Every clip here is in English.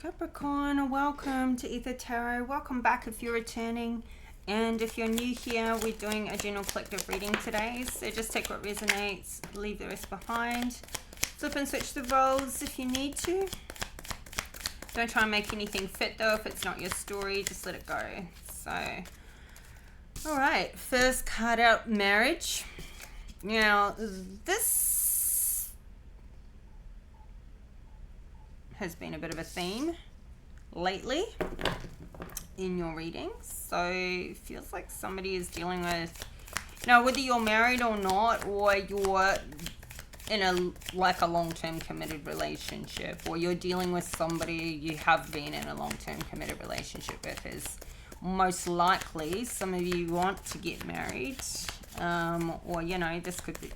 Capricorn, welcome to Aether Tarot. Welcome back if you're returning. And if you're new here, we're doing a general collective reading today. So just take what resonates, leave the rest behind. Flip and switch the roles if you need to. Don't try and make anything fit though. If it's not your story, just let it go. So, alright, first card out, marriage. Now, this has been a bit of a theme lately in your readings. So it feels like somebody is dealing with, now whether you're married or not, or you're in a long-term committed relationship, or you're dealing with somebody you have been in a long-term committed relationship with, is most likely some of you want to get married, or you know, this could be,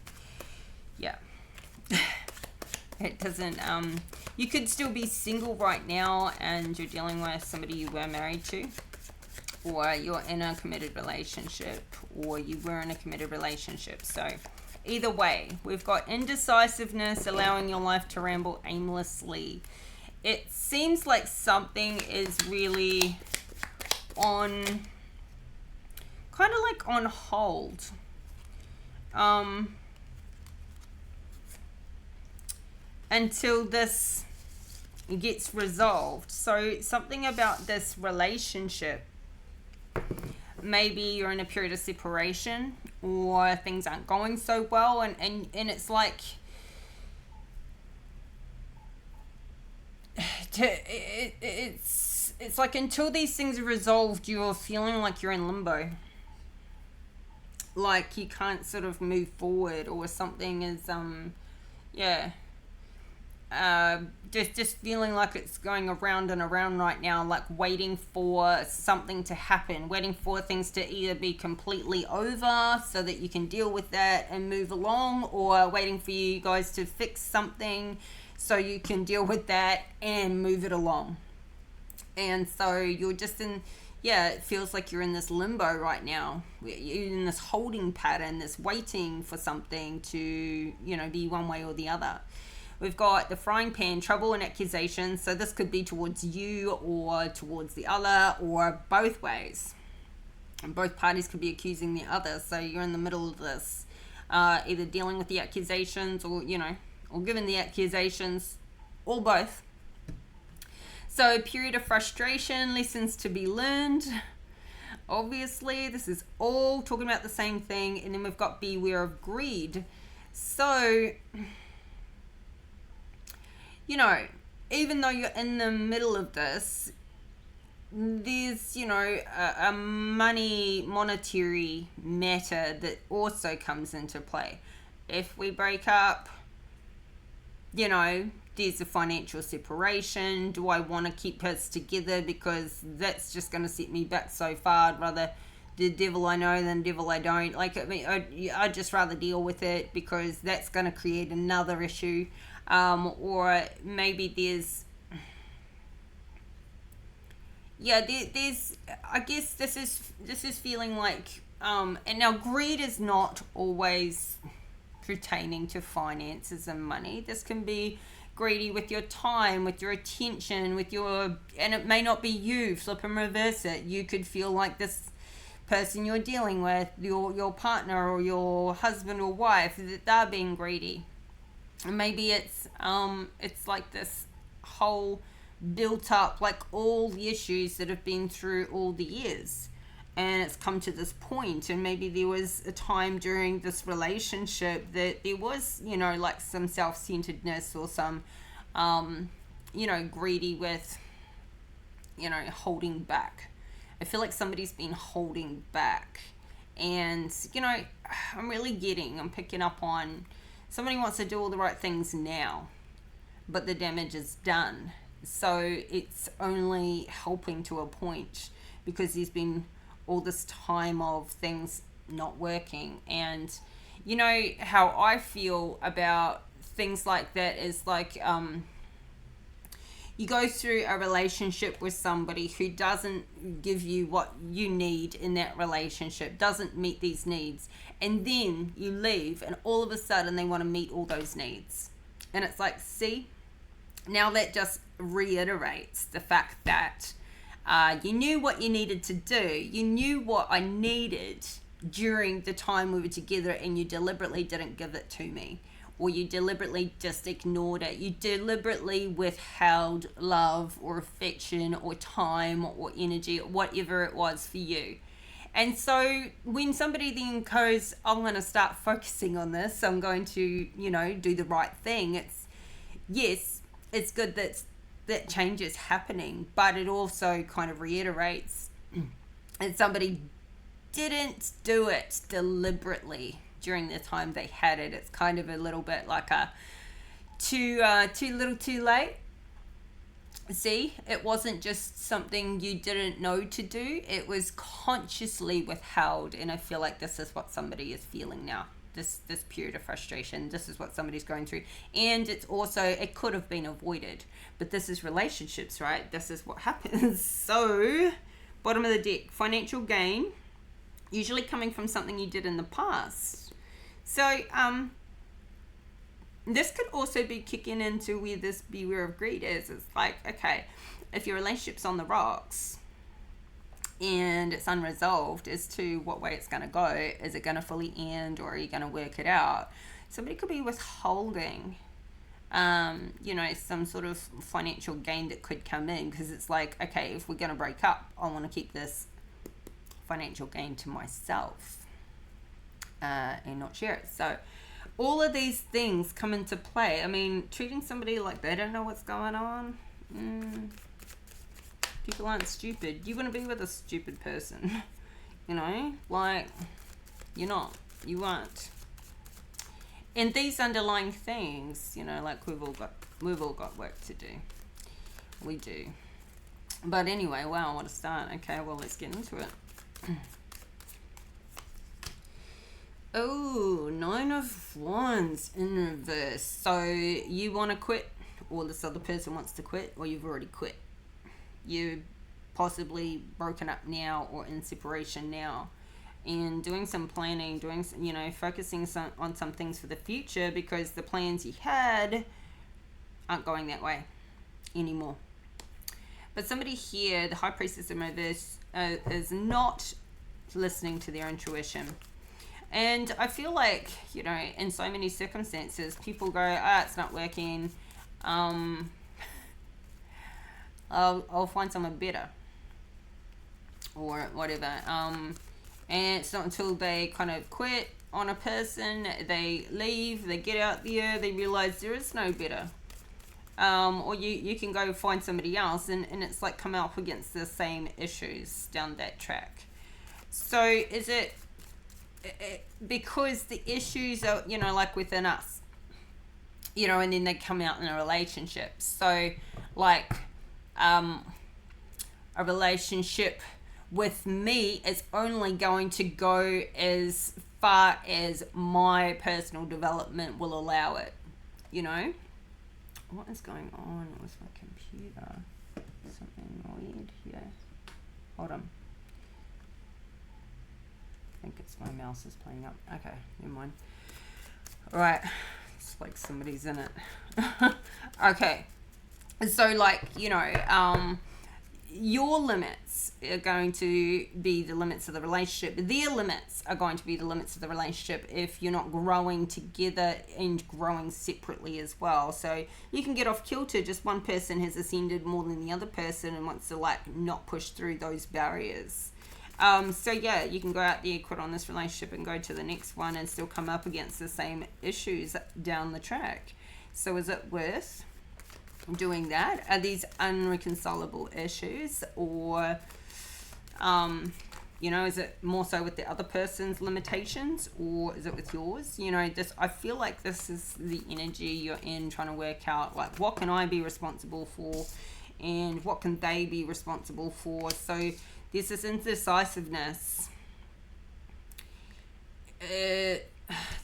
yeah. It doesn't, you could still be single right now and you're dealing with somebody you were married to, or you're in a committed relationship, or you were in a committed relationship. So either way, we've got indecisiveness, allowing your life to ramble aimlessly. It seems like something is really on, kind of like on hold. Until this gets resolved. So something about this relationship, maybe you're in a period of separation, or things aren't going so well, and it's like it's like until these things are resolved, you're feeling like you're in limbo, like you can't sort of move forward, or something is just feeling like it's going around and around right now, like waiting for something to happen, waiting for things to either be completely over so that you can deal with that and move along, or waiting for you guys to fix something so you can deal with that and move it along. And so you're just in, it feels like you're in this limbo right now. You're in this holding pattern, this waiting for something to, you know, be one way or the other. We've got the frying pan, trouble and accusations. So this could be towards you or towards the other, or both ways. And both parties could be accusing the other. So you're in the middle of this, either dealing with the accusations, or, you know, or giving the accusations, or both. So a period of frustration, lessons to be learned. Obviously, this is all talking about the same thing. And then we've got beware of greed. So, you know, even though you're in the middle of this, there's, you know, a monetary matter that also comes into play. If we break up, you know, there's a financial separation. Do I want to keep us together? Because that's just going to set me back so far. I'd rather the devil I know than devil I don't. Like, I mean, I'd just rather deal with it, because that's going to create another issue. Or maybe there's, there's, I guess this is feeling like, and now greed is not always pertaining to finances and money. This can be greedy with your time, with your attention, with your, and it may not be you, flip and reverse it. You could feel like this person you're dealing with, your partner or your husband or wife, that they're being greedy. And maybe it's like this whole built up, like all the issues that have been through all the years, and it's come to this point. And maybe there was a time during this relationship that there was, you know, like some self-centeredness, or some, you know, greedy with, you know, holding back. I feel like somebody's been holding back, and, you know, I'm picking up on, somebody wants to do all the right things now, but the damage is done. So it's only helping to a point, because there's been all this time of things not working. And you know how I feel about things like that is like, you go through a relationship with somebody who doesn't give you what you need in that relationship, doesn't meet these needs, and then you leave and all of a sudden they want to meet all those needs. And it's like, see, Now that just reiterates the fact that you knew what you needed to do. You knew what I needed during the time we were together, and you deliberately didn't give it to me, or you deliberately just ignored it. You deliberately withheld love or affection or time or energy or whatever it was for you. And so when somebody then goes, I'm going to start focusing on this, I'm going to, you know, do the right thing. It's good that change is happening, but it also kind of reiterates that somebody didn't do it deliberately during the time they had it. It's kind of a little bit like a too little too late. See, it wasn't just something you didn't know to do, it was consciously withheld. And I feel like this is what somebody is feeling now, this period of frustration. This is what somebody's going through, and it's also, it could have been avoided, but this is relationships, right? This is what happens. So bottom of the deck, financial gain, usually coming from something you did in the past. So this could also be kicking into where this beware of greed is. It's like, okay, if your relationship's on the rocks and it's unresolved as to what way it's going to go, is it going to fully end, or are you going to work it out? Somebody could be withholding you know, some sort of financial gain that could come in, because it's like, okay, if we're going to break up, I want to keep this financial gain to myself and not share it. So all of these things come into play. I mean, treating somebody like they don't know what's going on. People aren't stupid. You want to be with a stupid person. You know, like, you're not. You aren't. And these underlying things, you know, like we've all got work to do. We do. But anyway, wow, what a start. Okay, well, let's get into it. Oh, 9 of Wands in reverse. So you want to quit, or this other person wants to quit, or you've already quit. You're possibly broken up now or in separation now, and doing some planning, doing, you know, focusing on some things for the future, because the plans you had aren't going that way anymore. But somebody here, the High Priestess in reverse, is not listening to their intuition. And I feel like, you know, in so many circumstances, people go, it's not working. I'll find someone better, or whatever. And it's not until they kind of quit on a person, they leave, they get out there, they realize there is no better. Or you can go find somebody else, and it's like come up against the same issues down that track. So is it because the issues are, you know, like within us, you know, and then they come out in a relationship. So like a relationship with me is only going to go as far as my personal development will allow it, you know. What is going on with my computer? Something weird here. Hold on. I think it's my mouse is playing up. Okay, never mind. Alright. It's like somebody's in it. Okay. So like, you know, your limits are going to be the limits of the relationship. Their limits are going to be the limits of the relationship if you're not growing together and growing separately as well. So you can get off kilter. Just one person has ascended more than the other person and wants to like not push through those barriers. So yeah, you can go out there, quit on this relationship and go to the next one and still come up against the same issues down the track. So is it worth doing that? Are these unreconcilable issues, or you know, is it more so with the other person's limitations, or is it with yours? You know, this, I feel like this is the energy you're in, trying to work out like what can I be responsible for and what can they be responsible for. So there's this indecisiveness.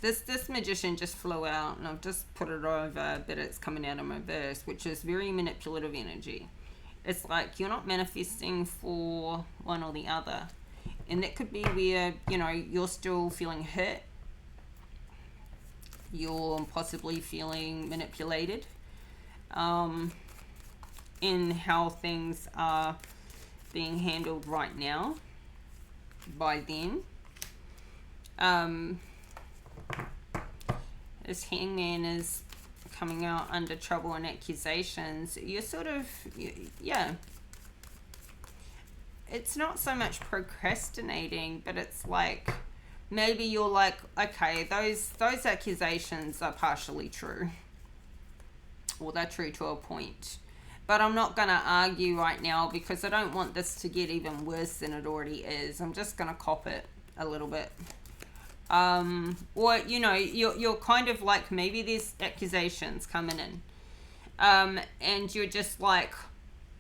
This magician just flew out, and I've just put it over, but it's coming out of my verse, which is very manipulative energy. It's like you're not manifesting for one or the other, and that could be where, you know, you're still feeling hurt, you're possibly feeling manipulated, in how things are being handled right now by them. This Hangman is coming out under trouble and accusations. You're sort of, yeah. It's not so much procrastinating, but it's like, maybe you're like, okay, those accusations are partially true. Well, they're true to a point. But I'm not going to argue right now because I don't want this to get even worse than it already is. I'm just going to cop it a little bit. Or, you know, you're kind of like, maybe there's accusations coming in. And you're just like,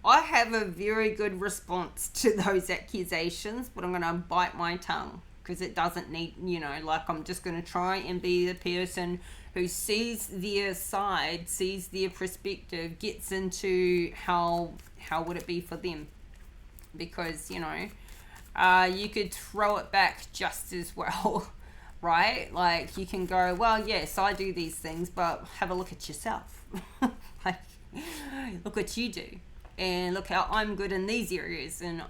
I have a very good response to those accusations, but I'm going to bite my tongue because it doesn't need, you know, like I'm just going to try and be the person who sees their side, sees their perspective, gets into how would it be for them. Because, you know, you could throw it back just as well, right? Like you can go, well, yes, I do these things, but have a look at yourself. Like, look what you do. And look how I'm good in these areas and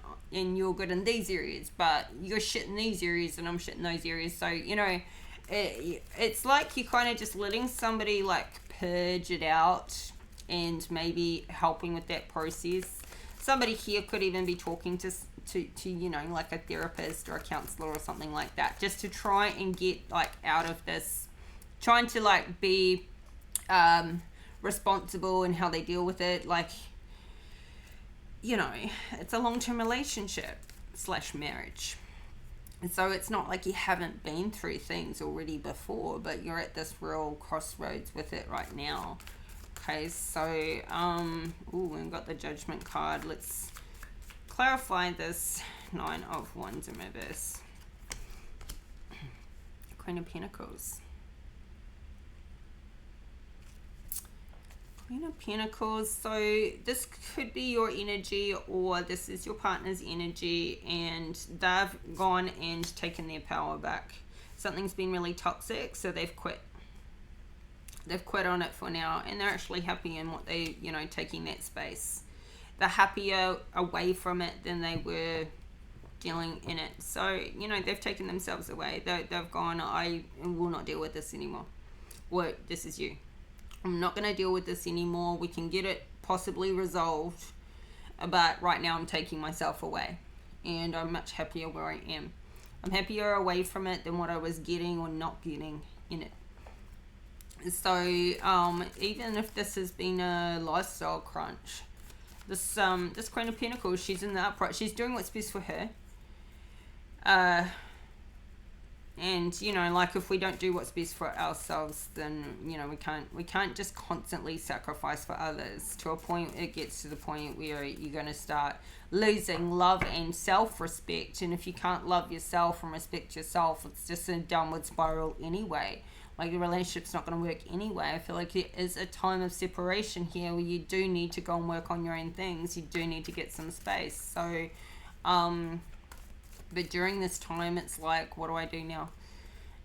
you're good in these areas, but you're shit in these areas and I'm shit in those areas. So, you know, it's like you're kind of just letting somebody like purge it out and maybe helping with that process. Somebody here could even be talking to you know, like a therapist or a counselor or something like that, just to try and get like out of this, trying to like be responsible in how they deal with it. Like, you know, it's a long-term relationship / marriage. And so it's not like you haven't been through things already before, but you're at this real crossroads with it right now. Okay, so, we've got the Judgment card. Let's clarify this 9 of Wands in reverse. Queen of Pentacles. Queen of Pentacles. So this could be your energy, or this is your partner's energy, and they've gone and taken their power back. Something's been really toxic, so they've quit. They've quit on it for now, and they're actually happy in what they, you know, taking that space. They're happier away from it than they were dealing in it. So, you know, they've taken themselves away. They've gone, I will not deal with this anymore. Or this is you. I'm not going to deal with this anymore. We can get it possibly resolved, but right now I'm taking myself away, and I'm much happier where I am. I'm happier away from it than what I was getting or not getting in it. So even if this has been a lifestyle crunch, this Queen of Pentacles, she's in the upright. She's doing what's best for her. And, you know, like if we don't do what's best for ourselves, then, you know, we can't just constantly sacrifice for others. To a point, it gets to the point where you're going to start losing love and self-respect. And if you can't love yourself and respect yourself, it's just a downward spiral anyway. Like the relationship's not going to work anyway. I feel like there is a time of separation here where you do need to go and work on your own things. You do need to get some space. So, but during this time, it's like, what do I do now?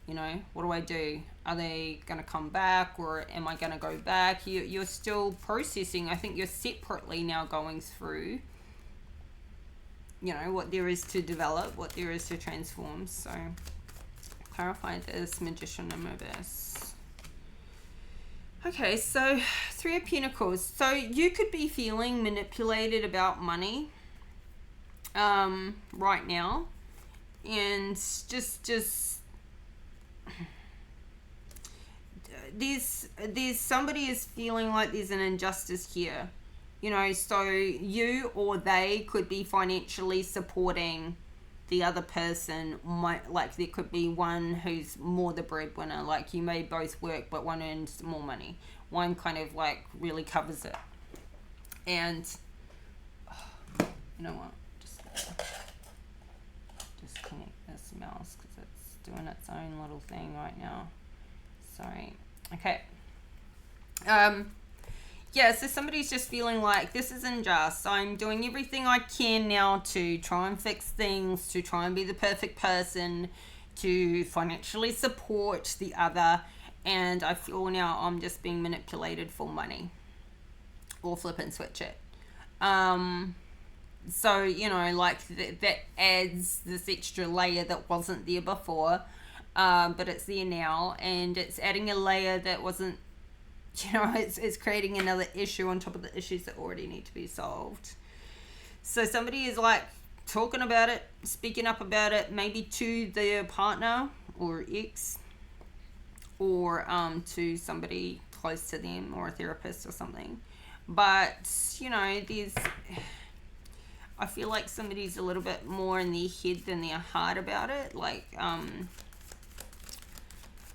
You know, what do I do? Are they going to come back, or am I going to go back? You're still processing. I think you're separately now going through, you know, what there is to develop, what there is to transform. So, clarify this, Magician in reverse. Okay, so 3 of Pentacles. So, you could be feeling manipulated about money right now, and just there's somebody is feeling like there's an injustice here, you know. So you or they could be financially supporting the other person. Like there could be one who's more the breadwinner, like you may both work but one earns more money, one kind of like really covers it. And you know what, disconnect this mouse because it's doing its own little thing right now. Sorry. Okay. Yeah, so somebody's just feeling like this is unjust. I'm doing everything I can now to try and fix things, to try and be the perfect person, to financially support the other, and I feel now I'm just being manipulated for money. or flip and switch it. So, you know, like that adds this extra layer that wasn't there before, but it's there now, and it's adding a layer that wasn't, you know, it's creating another issue on top of the issues that already need to be solved. So somebody is like talking about it, speaking up about it, maybe to their partner or ex, or to somebody close to them, or a therapist or something. But, you know, I feel like somebody's a little bit more in their head than their heart about it, like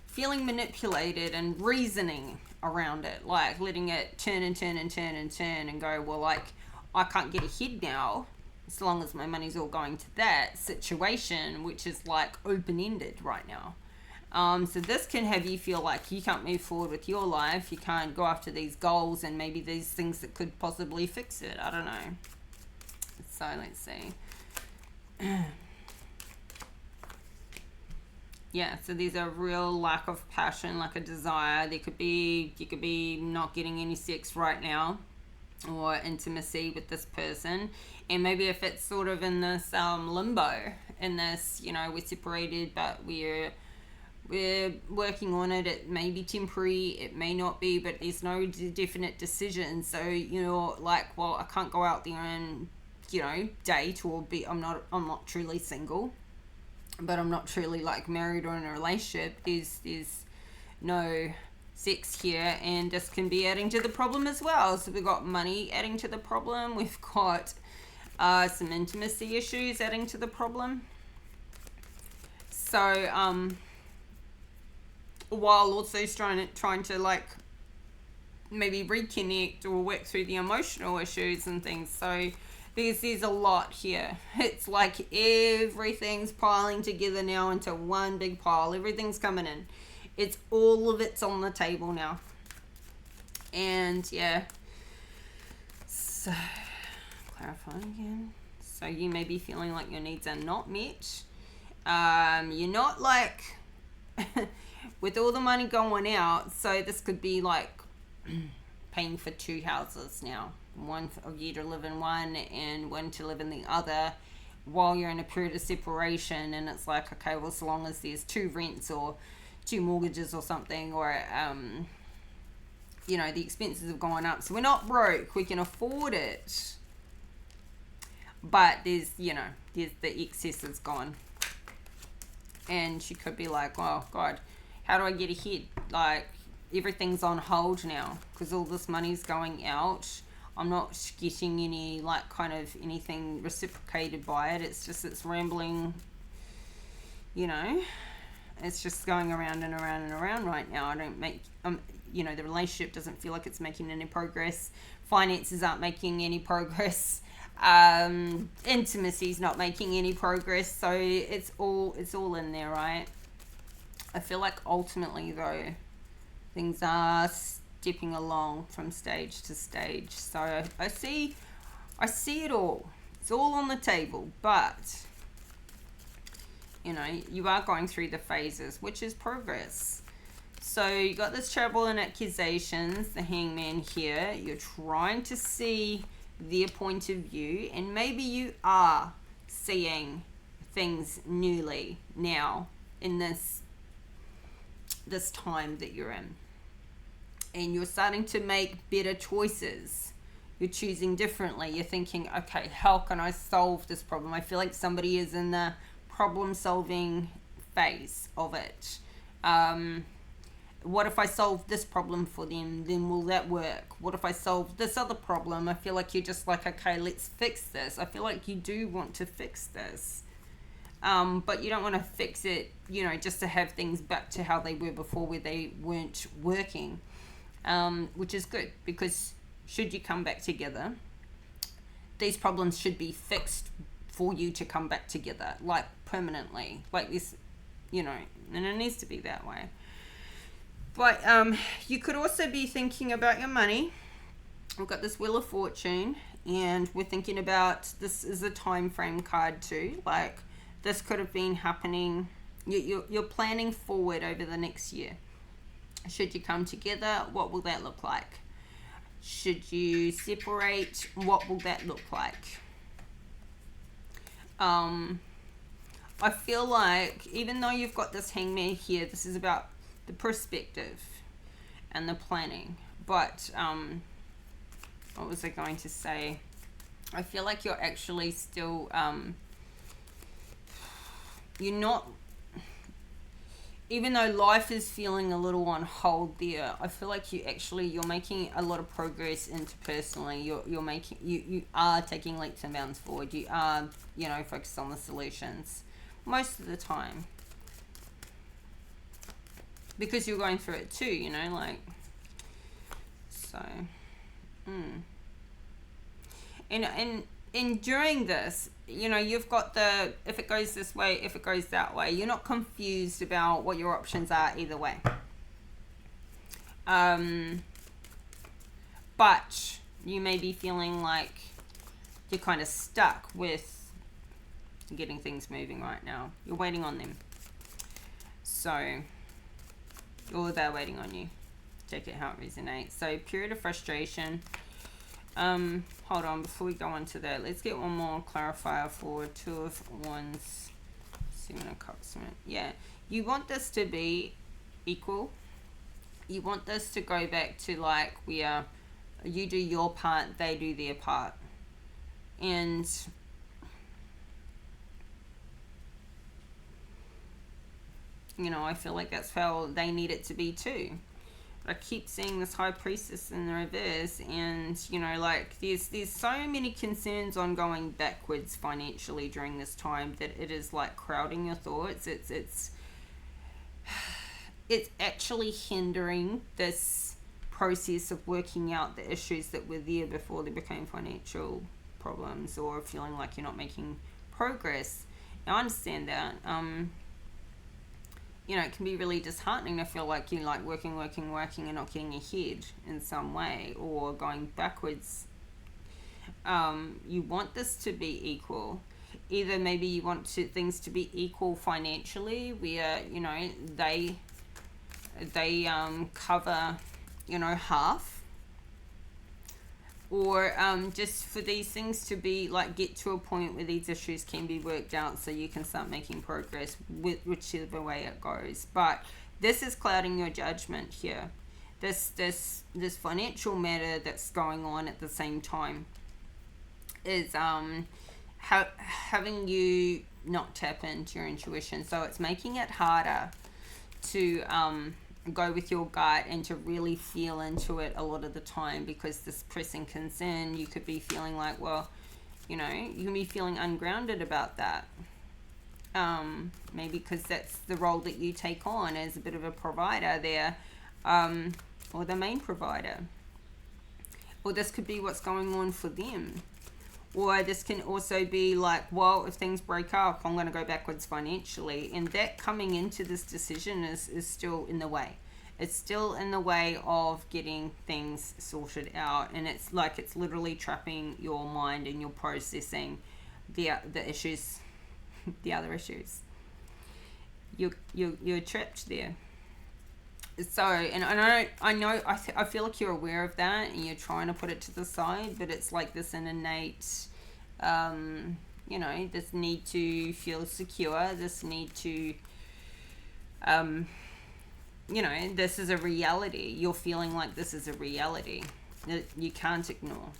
feeling manipulated and reasoning around it, like letting it turn and turn and turn and turn and go, well, like, I can't get ahead now as long as my money's all going to that situation, which is like open-ended right now. So this can have you feel like you can't move forward with your life, you can't go after these goals and maybe these things that could possibly fix it. I don't know. So let's see. Yeah, so there's a real lack of passion, like a desire. You could be not getting any sex right now, or intimacy with this person. And maybe if it's sort of in this limbo, in this, you know, we're separated, but we're working on it. It may be temporary, it may not be, but there's no definite decision. So you're like, well, I can't go out there and, you know, date or be, I'm not truly single, but I'm not truly like married or in a relationship. There's no sex here, and this can be adding to the problem as well. So we've got money adding to the problem, we've got some intimacy issues adding to the problem. So while also trying to like maybe reconnect or work through the emotional issues and things. So there's a lot here. It's like everything's piling together now into one big pile. Everything's coming in. It's all of it's on the table now. And yeah. So clarifying again. So you may be feeling like your needs are not met. You're not like with all the money going out. So this could be like paying for 2 houses now. One of you to live in one and one to live in the other, while you're in a period of separation. And it's like, okay, well, as long as there's 2 rents or 2 mortgages or something, or you know, the expenses have gone up, so we're not broke, we can afford it, but there's the excess is gone. And she could be like, oh God, how do I get ahead? Like, everything's on hold now because all this money's going out. I'm not getting any, like, kind of anything reciprocated by it. It's rambling, you know. It's just going around and around and around right now. You know, the relationship doesn't feel like it's making any progress. Finances aren't making any progress. Intimacy's not making any progress. So it's all in there, right? I feel like ultimately, though, things are stepping along from stage to stage. So I see it all. It's all on the table, but you know, you are going through the phases, which is progress. So you got this trouble and accusations, the Hangman here. You're trying to see their point of view, and maybe you are seeing things newly now in this time that you're in. And you're starting to make better choices. You're choosing differently. You're thinking, okay, how can I solve this problem? I feel like somebody is in the problem solving phase of it. What if I solve this problem for them? Then will that work? What if I solve this other problem? I feel like you're just like, okay, let's fix this. I feel like you do want to fix this. But you don't want to fix it, you know, just to have things back to how they were before, where they weren't working. Which is good, because should you come back together, these problems should be fixed for you to come back together, like permanently, like this, you know, and it needs to be that way. But you could also be thinking about your money. We've got this Wheel of Fortune, and we're thinking about, this is a time frame card too, like this could have been happening, you're planning forward over the next year. Should you come together, what will that look like? Should you separate? What will that look like? I feel like even though you've got this hangman here, this is about the perspective and the planning. But what was I going to say? I feel like you're actually still you're not, even though life is feeling a little on hold there, I feel like you're making a lot of progress interpersonally. You are taking leaps and bounds forward. You are, you know, focused on the solutions most of the time, because you're going through it too, you know, like, so and during this, you know, you've got the, if it goes this way, if it goes that way, you're not confused about what your options are either way. But you may be feeling like you're kind of stuck with getting things moving right now. You're waiting on them. So, or they're waiting on you. Check it how it resonates. So, period of frustration. Hold on, before we go on to that, let's get one more clarifier for Two of Wands, Seven of Cups. Yeah, you want this to be equal. You want this to go back to like where you do your part, they do their part. And you know, I feel like that's how they need it to be too. I keep seeing this High Priestess in the reverse, and you know, like there's so many concerns on going backwards financially during this time that it is like crowding your thoughts. It's actually hindering this process of working out the issues that were there before they became financial problems, or feeling like you're not making progress. Now I understand that. You know, it can be really disheartening to feel like you're like working and not getting ahead in some way, or going backwards. You want this to be equal. Either maybe you want things to be equal financially, where, you know, they cover, you know, half. Or just for these things to be like, get to a point where these issues can be worked out so you can start making progress with whichever way it goes. But this is clouding your judgment here. This financial matter that's going on at the same time is having you not tap into your intuition. So it's making it harder to go with your gut and to really feel into it a lot of the time, because this pressing concern, you could be feeling like, well, you know, you can be feeling ungrounded about that. Maybe because that's the role that you take on as a bit of a provider there, or the main provider. Or this could be what's going on for them. Or this can also be like, well, if things break up, I'm going to go backwards financially. And that coming into this decision is still in the way. It's still in the way of getting things sorted out. And it's like it's literally trapping your mind and you're processing the issues, the other issues. You're trapped there. So, and I feel like you're aware of that and you're trying to put it to the side, but it's like this innate, you know, this need to feel secure, this need to, you know, this is a reality. You're feeling like this is a reality that you can't ignore.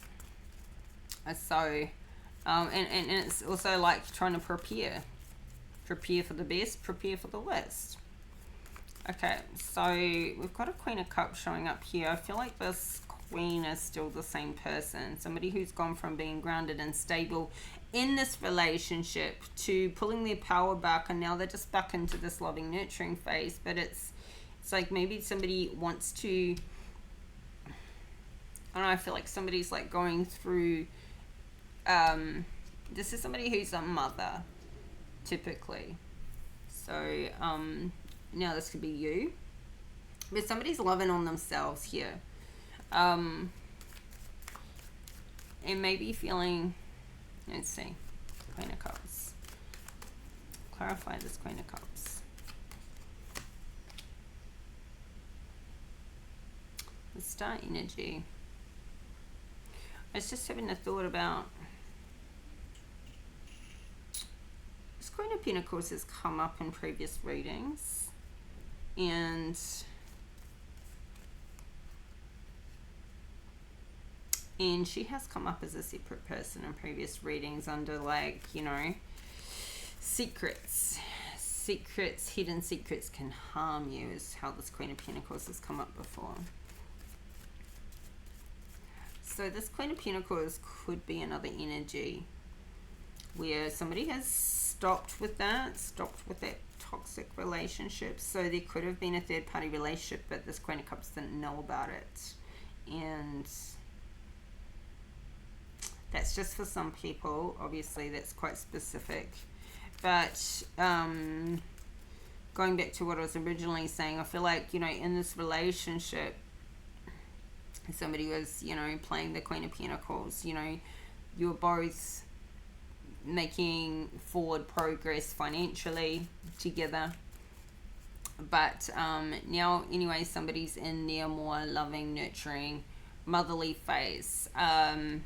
So, and it's also like trying to prepare for the best, prepare for the worst. Okay, so we've got a Queen of Cups showing up here. I feel like this Queen is still the same person. Somebody who's gone from being grounded and stable in this relationship to pulling their power back, and now they're just back into this loving, nurturing phase. But it's like maybe somebody wants to, I don't know, I feel like somebody's like going through, this is somebody who's a mother, typically. So, now this could be you, but somebody's loving on themselves here, and maybe feeling, let's see, Queen of Cups. Clarify this Queen of Cups. The Star energy. I was just having a thought about this Queen of Pentacles has come up in previous readings, and she has come up as a separate person in previous readings under, like, you know, secrets. Hidden secrets can harm you is how this Queen of Pentacles has come up before. So this Queen of Pentacles could be another energy where somebody has stopped with that toxic relationship. So there could have been a third party relationship, but this Queen of Cups didn't know about it. And that's just for some people. Obviously, that's quite specific. But going back to what I was originally saying, I feel like, you know, in this relationship, somebody was, you know, playing the Queen of Pentacles. You know, you were both making forward progress financially together. But now, anyway, somebody's in their more loving, nurturing, motherly phase. I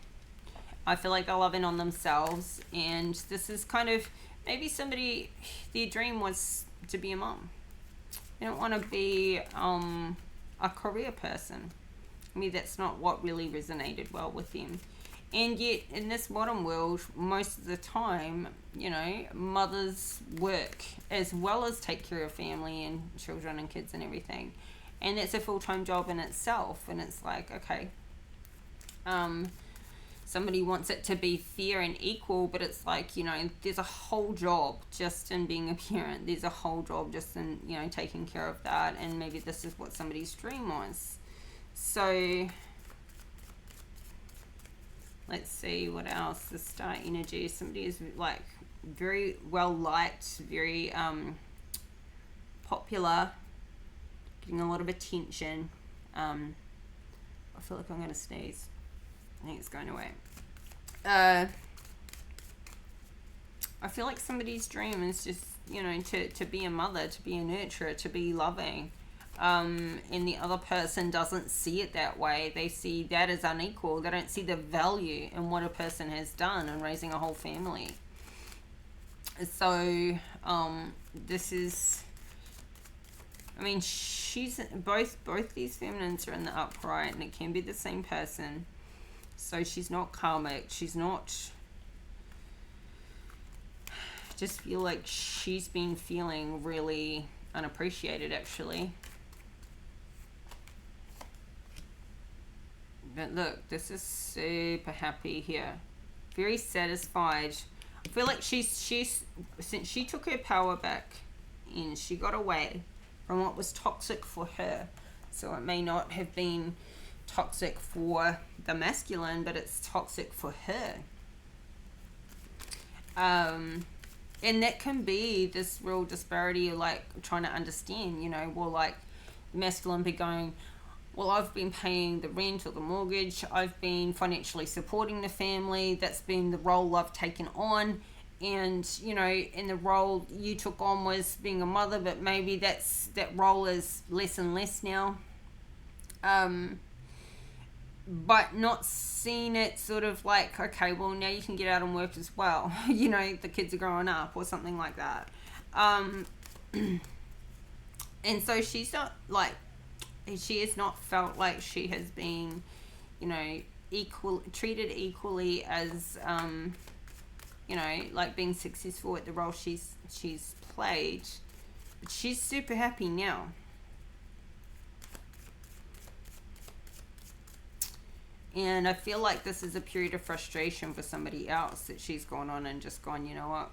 feel like they're loving on themselves. And this is kind of, maybe somebody, their dream was to be a mom. They don't want to be a career person. I mean, that's not what really resonated well with them. And yet, in this modern world, most of the time, you know, mothers work as well as take care of family and children and kids and everything. And that's a full-time job in itself. And it's like, okay, somebody wants it to be fair and equal, but it's like, you know, there's a whole job just in being a parent. There's a whole job just in, you know, taking care of that. And maybe this is what somebody's dream was. So let's see what else. The star energy. Somebody is like very well liked, very popular, getting a lot of attention. I feel like I'm going to sneeze. I think it's going away. I feel like somebody's dream is just, you know, to be a mother, to be a nurturer, to be loving. And the other person doesn't see it that way. They see that as unequal. They don't see the value in what a person has done in raising a whole family. So this is, I mean, she's both these feminines are in the upright, and it can be the same person. So she's not karmic. She's not, just feel like she's been feeling really unappreciated, actually. But look, this is super happy here. Very satisfied. I feel like she's since she took her power back and she got away from what was toxic for her. So it may not have been toxic for the masculine, but it's toxic for her. And that can be this real disparity, like trying to understand, you know, well, like masculine be going, well, I've been paying the rent or the mortgage, I've been financially supporting the family, that's been the role I've taken on, and, you know, and the role you took on was being a mother, but maybe that role is less and less now. But not seeing it sort of like, okay, well, now you can get out and work as well. You know, the kids are growing up or something like that. And so she's not like, she has not felt like she has been, you know, treated equally as, you know, like being successful at the role she's played. But she's super happy now. And I feel like this is a period of frustration for somebody else, that she's gone on and just gone, you know what,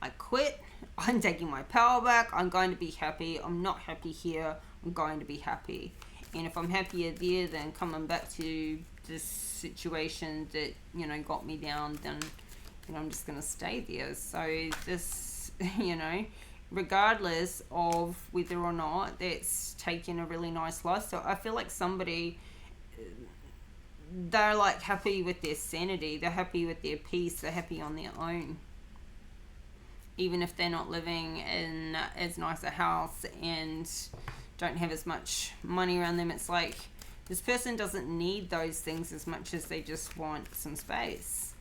I quit, I'm taking my power back, I'm going to be happy, I'm not happy here, I'm going to be happy. And if I'm happier there, then coming back to this situation that, you know, got me down, then, you know, I'm just going to stay there. So this, you know, regardless of whether or not that's taken a really nice life. So I feel like somebody, they're like happy with their sanity, they're happy with their peace, they're happy on their own, even if they're not living in as nice a house and don't have as much money around them. It's like This person doesn't need those things as much as they just want some space.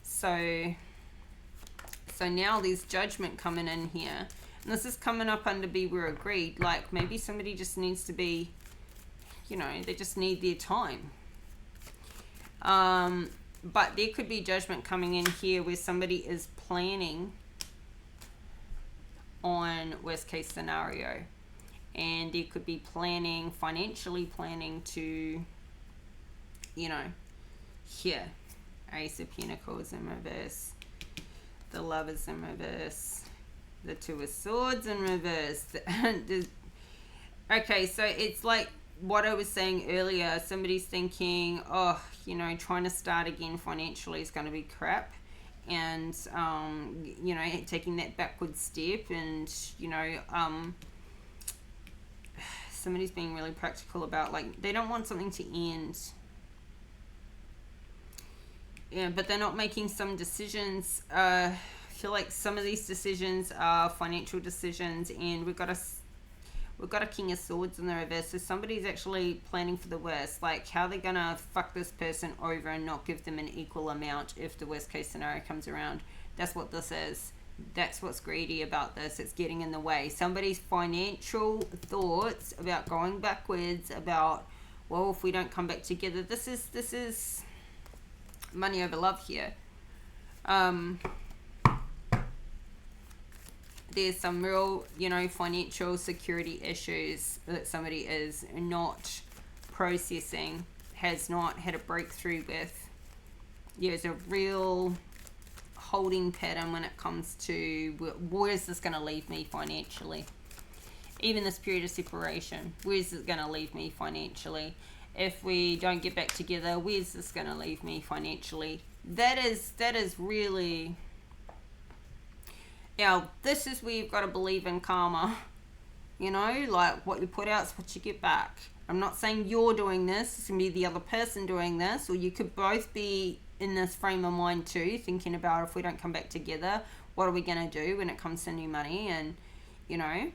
So now there's judgment coming in here. And this is coming up under beware of greed. Like maybe somebody just needs to be, you know, they just need their time. But there could be judgment coming in here where somebody is planning on worst case scenario. And there could be planning, financially planning to, you know, here. Ace of Pentacles in reverse. The Lovers in reverse. The Two of Swords in reverse. Okay, so it's like what I was saying earlier. Somebody's thinking, oh, you know, trying to start again financially is going to be crap. And, you know, taking that backward step and, you know, somebody's being really practical about, like, they don't want something to end. Yeah, but they're not making some decisions. I feel like some of these decisions are financial decisions, and we've got a King of Swords in the reverse. So somebody's actually planning for the worst, like how they're gonna fuck this person over and not give them an equal amount if the worst case scenario comes around. That's what this is. That's what's greedy about this. It's getting in the way. Somebody's financial thoughts about going backwards, about, well, if we don't come back together. This is money over love here. There's some real, you know, financial security issues that somebody is not processing, has not had a breakthrough with. There's a real holding pattern when it comes to where is this going to leave me financially. Even this period of separation, where is it going to leave me financially? If we don't get back together, where's this going to leave me financially? That is really... Now, this is where you've got to believe in karma. You know, like what you put out is what you get back. I'm not saying you're doing this. It's going to be the other person doing this. Or you could both be in this frame of mind too, thinking about if we don't come back together, what are we going to do when it comes to new money? And, you know,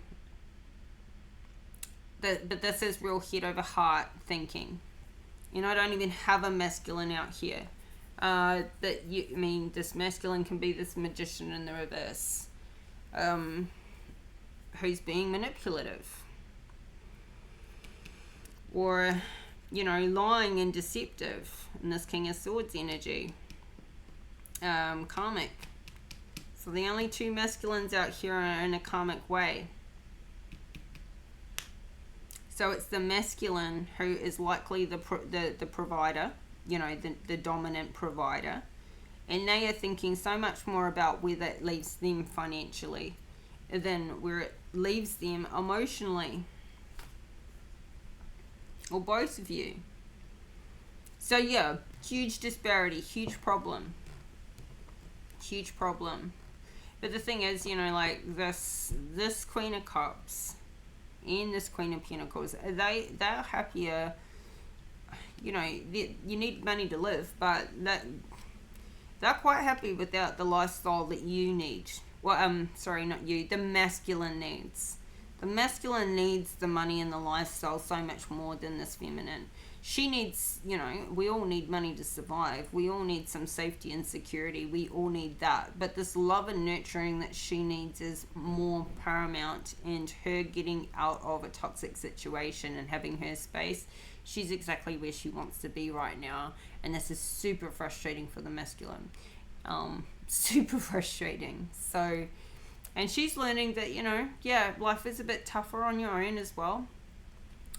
but this is real head over heart thinking. You know, I don't even have a masculine out here. This masculine can be this magician in the reverse. Who's being manipulative, or, you know, lying and deceptive in this King of Swords energy. Karmic. So the only two masculines out here are in a karmic way. So it's the masculine who is likely the provider, you know, the dominant provider. And they are thinking so much more about where that leaves them financially than where it leaves them emotionally. Or both of you. So yeah, huge disparity, huge problem. Huge problem. But the thing is, you know, like this Queen of Cups and this Queen of Pentacles, they're happier. You know, you need money to live, but they're quite happy without the lifestyle that you need. Well, sorry, not you. The masculine needs. The masculine needs the money and the lifestyle so much more than this feminine. She needs, you know, we all need money to survive. We all need some safety and security. We all need that. But this love and nurturing that she needs is more paramount. And her getting out of a toxic situation and having her space, she's exactly where she wants to be right now. And this is super frustrating for the masculine. Super frustrating. So, and she's learning that, you know, yeah, life is a bit tougher on your own as well.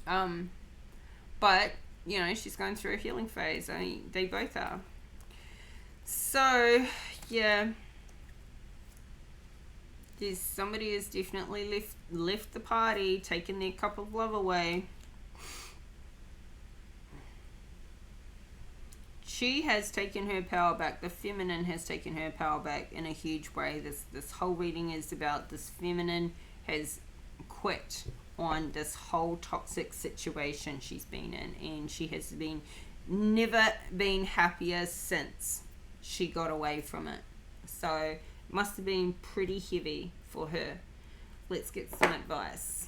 But, you know, she's going through a healing phase. I mean, they both are. So, yeah. Somebody has definitely left the party, taken their cup of love away. She has taken her power back. The feminine has taken her power back in a huge way. This whole reading is about this feminine has quit on this whole toxic situation she's been in, and she has never been happier since she got away from it. So it must have been pretty heavy for her. Let's get some advice.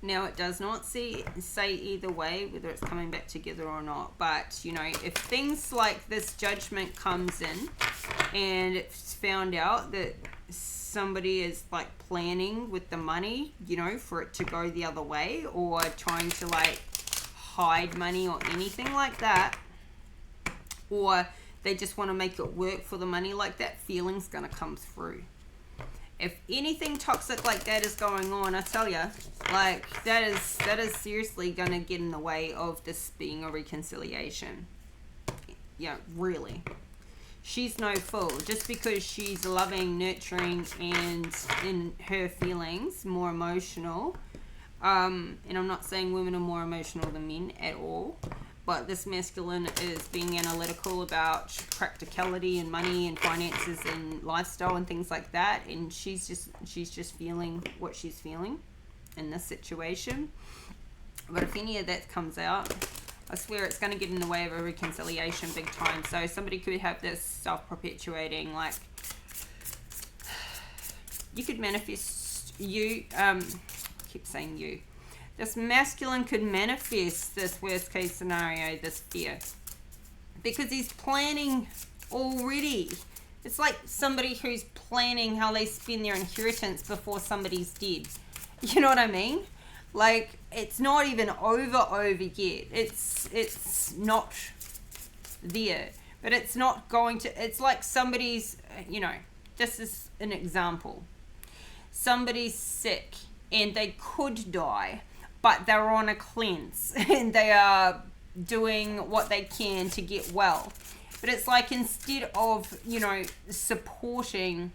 Now, it does not say either way whether it's coming back together or not, but you know, if things like this judgment comes in and it's found out that somebody is like planning with the money, you know, for it to go the other way, or trying to like hide money or anything like that, or they just want to make it work for the money, like that feeling's going to come through. If anything toxic like that is going on, I tell you, like that is seriously going to get in the way of this being a reconciliation. Yeah, really. She's no fool. Just because she's loving, nurturing, and in her feelings, more emotional. And I'm not saying women are more emotional than men at all. But this masculine is being analytical about practicality and money and finances and lifestyle and things like that. And she's just feeling what she's feeling in this situation. But if any of that comes out, I swear it's going to get in the way of a reconciliation big time. So somebody could have this self-perpetuating, like, you could manifest you, I keep saying you. This masculine could manifest this worst case scenario, this fear. Because he's planning already. It's like somebody who's planning how they spend their inheritance before somebody's dead. You know what I mean? Like, it's not even over yet. It's not there. But it's not going to, it's like somebody's, you know, this is an example. Somebody's sick and they could die, but they're on a cleanse and they are doing what they can to get well. But it's like, instead of, you know, supporting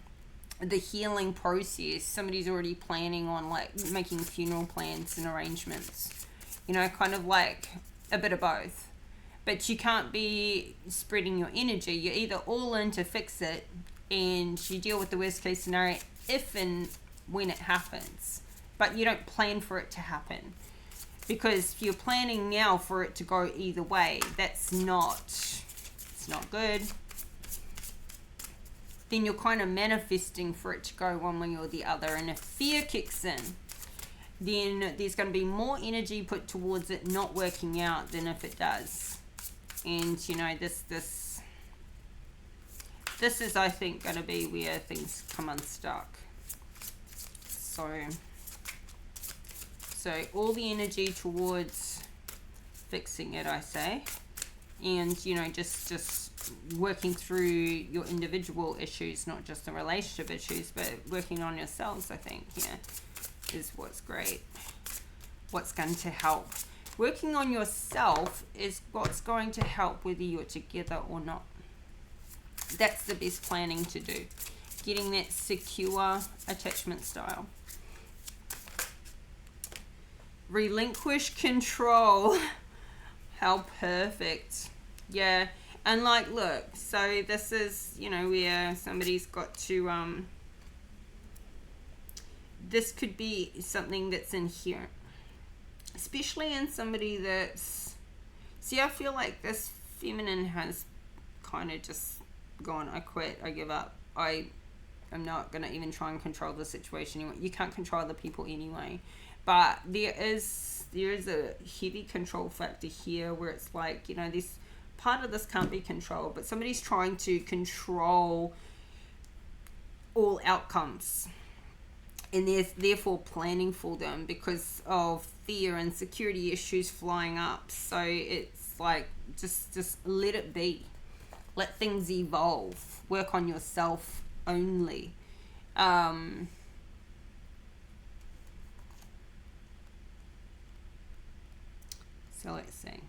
the healing process, somebody's already planning on like making funeral plans and arrangements, you know, kind of like a bit of both. But you can't be spreading your energy. You're either all in to fix it and you deal with the worst case scenario if and when it happens, but you don't plan for it to happen. Because if you're planning now for it to go either way, it's not good. Then you're kind of manifesting for it to go one way or the other. And if fear kicks in, then there's going to be more energy put towards it not working out than if it does. And you know, this is, I think, going to be where things come unstuck. So all the energy towards fixing it, I say. And, you know, just working through your individual issues, not just the relationship issues, but working on yourselves, I think, yeah, is what's great. What's going to help. Working on yourself is what's going to help whether you're together or not. That's the best planning to do. Getting that secure attachment style. Relinquish control. How perfect. Yeah. And like, look, so this is, you know, where somebody's got to, this could be something that's inherent, especially in somebody that's, see, I feel like this feminine has kind of just gone, I quit, I give up, I'm not going to even try and control the situation anyway. You can't control other people anyway. But there is a heavy control factor here where it's like, you know, this part of this can't be controlled, but somebody's trying to control all outcomes. And they're therefore planning for them because of fear and security issues flying up. So it's like, just let it be. Let things evolve. Work on yourself only. So let's see.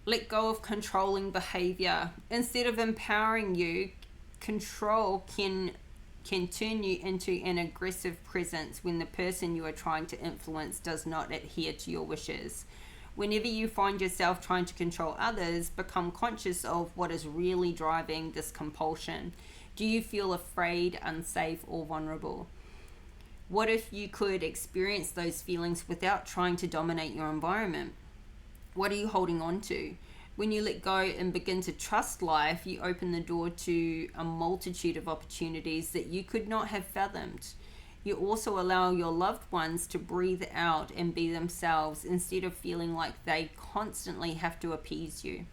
Let go of controlling behavior. Instead of empowering you, control can turn you into an aggressive presence when the person you are trying to influence does not adhere to your wishes. Whenever you find yourself trying to control others, become conscious of what is really driving this compulsion. Do you feel afraid, unsafe, or vulnerable? What if you could experience those feelings without trying to dominate your environment? What are you holding on to? When you let go and begin to trust life, you open the door to a multitude of opportunities that you could not have fathomed. You also allow your loved ones to breathe out and be themselves instead of feeling like they constantly have to appease you.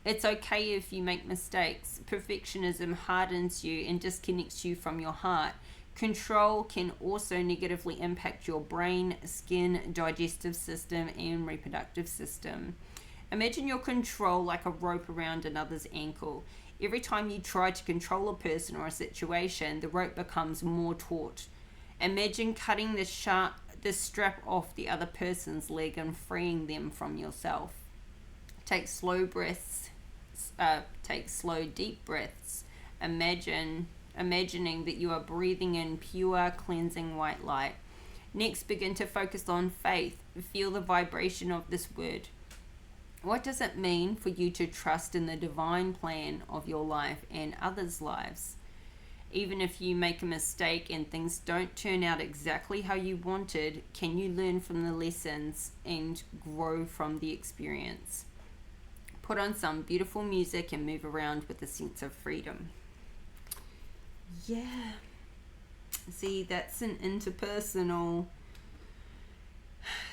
It's okay if you make mistakes. Perfectionism hardens you and disconnects you from your heart. Control can also negatively impact your brain, skin, digestive system, and reproductive system. Imagine your control like a rope around another's ankle. Every time you try to control a person or a situation, the rope becomes more taut. Imagine cutting the strap off the other person's leg and freeing them from yourself. Take slow breaths. Take slow, deep breaths. Imagining that you are breathing in pure, cleansing white light. Next, begin to focus on faith. Feel the vibration of this word. What does it mean for you to trust in the divine plan of your life and others' lives? Even if you make a mistake and things don't turn out exactly how you wanted, can you learn from the lessons and grow from the experience? Put on some beautiful music and move around with a sense of freedom. Yeah. See, that's an interpersonal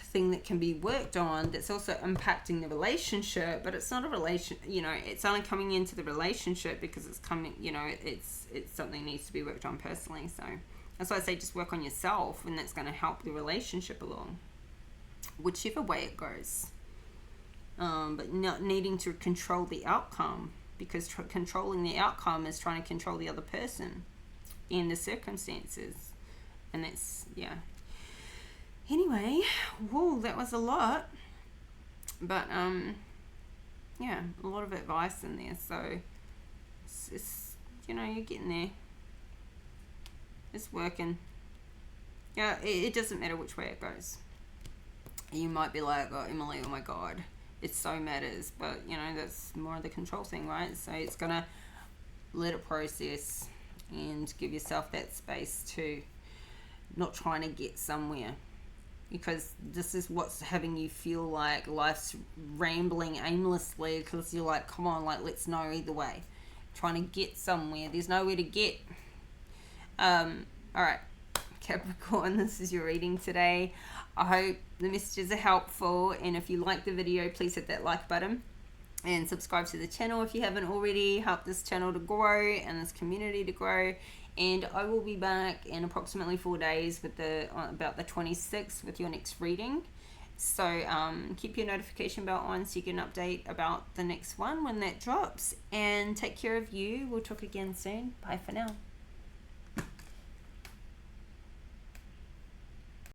thing that can be worked on, that's also impacting the relationship, but it's not a relation, it's only coming into the relationship because it's coming, it's something that needs to be worked on personally. So that's why I say just work on yourself, and that's going to help the relationship along, whichever way it goes. But not needing to control the outcome, because controlling the outcome is trying to control the other person and the circumstances, and that's, yeah. Anyway, whoa, that was a lot, but yeah, a lot of advice in there. So it's you're getting there. It's working. Yeah, it doesn't matter which way it goes. You might be like, oh, Emily, oh my God, it so matters, but that's more of the control thing, right? So it's gonna let it process and give yourself that space to not trying to get somewhere, because this is what's having you feel like life's rambling aimlessly, because you're like, come on, like, let's know either way, trying to get somewhere. There's nowhere to get. All right, Capricorn, this is your reading today. I hope the messages are helpful, and if you like the video, please hit that like button and subscribe to the channel if you haven't already. Help this channel to grow and this community to grow. And I will be back in approximately 4 days with about the 26th with your next reading. So keep your notification bell on so you get an update about the next one when that drops. And take care of you. We'll talk again soon. Bye for now.